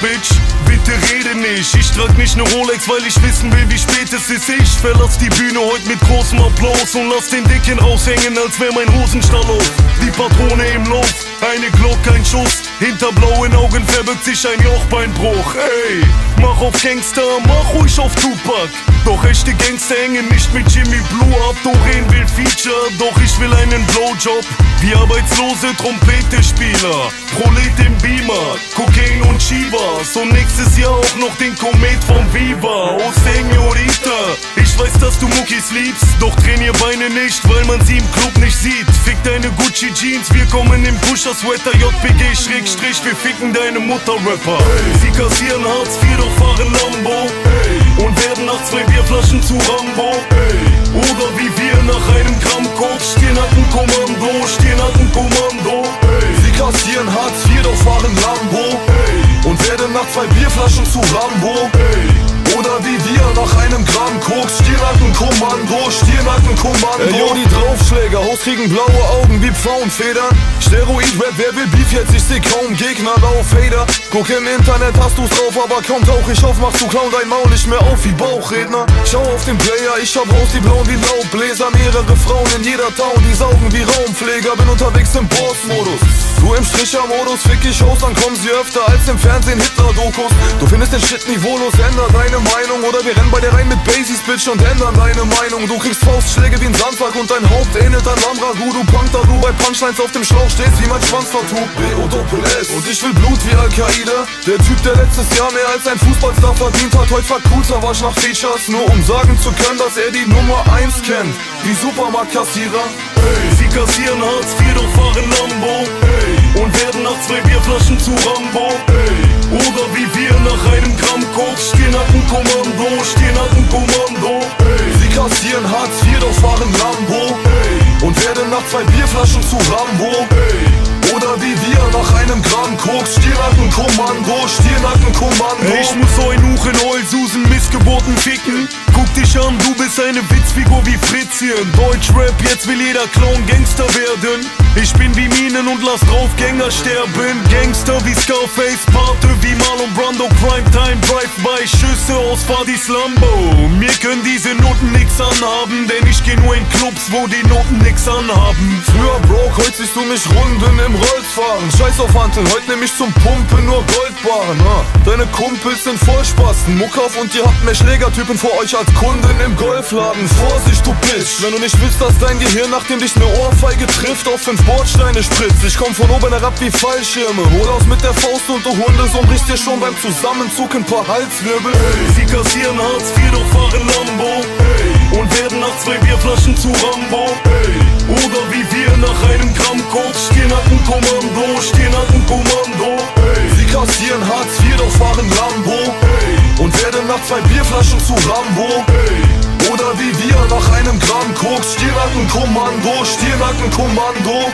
Bitch, bitte rede nicht. Ich trag nicht ne Rolex, weil ich wissen will, wie spät es ist. Ich verlass die Bühne heute mit großem Applaus und lass den Dicken raushängen, als wär mein Hosenstall auf. Die Patrone im Lauf, eine Glock, ein Schuss. Hinter blauen Augen verbirgt sich ein Jochbeinbruch. Ey, mach auf Gangster, mach ruhig auf Tupac. Doch echte Gangster hängen nicht mit Jimmy Blue ab. Doreen will Feature, doch ich will einen Blowjob. Wie arbeitslose Trompete-Spieler, Prolet im Beamer, Kokain und Chivas. Und nächstes Jahr auch noch den Komet vom Viva. Oh Señorita, ich weiß, dass du Muckis liebst, doch trainier Beine nicht, weil man sie im Club nicht sieht. Fick deine Gucci Jeans, wir kommen im Pusher-Sweater. JPG Schrägstrich, wir ficken deine Mutter-Rapper. Sie kassieren Hartz IV, doch fahren Lambo und werden nach 2 Bierflaschen zu Rambo. Oder wie wir nach einem Gramm Koks stehen hat ein Kommando, stehen hat ein Kommando. Sie kassieren Hartz IV, doch fahren Lambo und werden nach 2 Bierflaschen zu Rambo. Oder wie wir nach einem Gramm Koks Stirnackenkommando, Stirnackenkommando. Ey, yo, die Draufschläger, Haus kriegen blaue Augen wie Pfauenfedern. Steroid-Rap, wer will Beef jetzt? Ich seh kaum Gegner, lauf Hater. Guck im Internet, hast du's drauf, aber kaum tauch ich auf, machst du Clown dein Maul nicht mehr auf wie Bauchredner. Schau auf den Player, ich hab raus die Blauen wie Laubbläser. Mehrere Frauen in jeder Town, die saugen wie Raumpfleger. Bin unterwegs im Boss-Modus, du im Stricher-Modus. Fick ich aus, dann kommen sie öfter als im Fernsehen Hitler-Dokus. Du findest den Shit niveaulos, änder deine Meinung. Oder wir rennen bei dir rein mit Basies, Bitch, und ändern deine Meinung. Du kriegst Faustschläge wie ein Sandsack und dein Haupt ähnelt an Lamragu. Du Punk, da du bei Punchlines auf dem Schlauch stehst wie mein Schwanztattoo. B-O-Doppel-S und ich will Blut wie Al-Qaida. Der Typ, der letztes Jahr mehr als ein Fußballstar verdient hat, heute verkühlt Wasch nach Features, nur um sagen zu können, dass er die Nummer 1 kennt. Wie Supermarktkassierer. Sie kassieren Hartz IV, doch fahren Lambo und werden nach 2 Bierflaschen zu Rambo. Oder wie wir nach einem Gramm Koks stehen hat ein Kommando, stehen hat ein Kommando. Sie kassieren Hartz IV, doch fahren Lambo und werden nach 2 Bierflaschen zu Rambo. Oder wie wir nach einem Gramm Koks Stirnackenkommando, Stirnackenkommando. Ich muss ein Huchen Heulsusen Missgeburten ficken. Guck dich an, du bist eine Witzfigur wie Fritzchen. Deutschrap, jetzt will jeder Clown Gangster werden. Ich bin wie Minen und lass Draufgänger sterben. Gangster wie Scarface, Pate wie Marlon Brando. Primetime, Drive-by, Schüsse aus Fadis Lambo. Mir können diese Noten nix anhaben, denn ich geh nur in Clubs, wo die Noten nix anhaben. Früher broke, heute siehst du mich Runden im Rollfahren. Scheiß auf Hanteln, heute nehm ich zum Pumpen nur Goldbarren. Deine Kumpels sind Vollspasten, Muck auf und ihr habt mehr Schlägertypen vor euch als Kunden im Golfladen. Vorsicht, du Bitch, wenn du nicht willst, dass dein Gehirn, nachdem dich ne Ohrfeige trifft, auf 5 Bordsteine spritzt. Ich komm von oben herab wie Fallschirme, hol aus mit der Faust und du Hundesohn brichst dir schon beim Zusammenzug ein paar Halswirbel. Sie kassieren Hartz IV, doch fahren Lambo und werden nach 2 Bierflaschen zu Rambo. Oder wie wir nach einem Gramm Koks stehen hat ein Kommando, stehen hat ein Kommando. Sie kassieren Hartz IV, doch fahren Lambo und werden nach 2 Bierflaschen zu Rambo. Oder wie wir nach einem Gramm Koks Stirnackenkommando, Stirnackenkommando.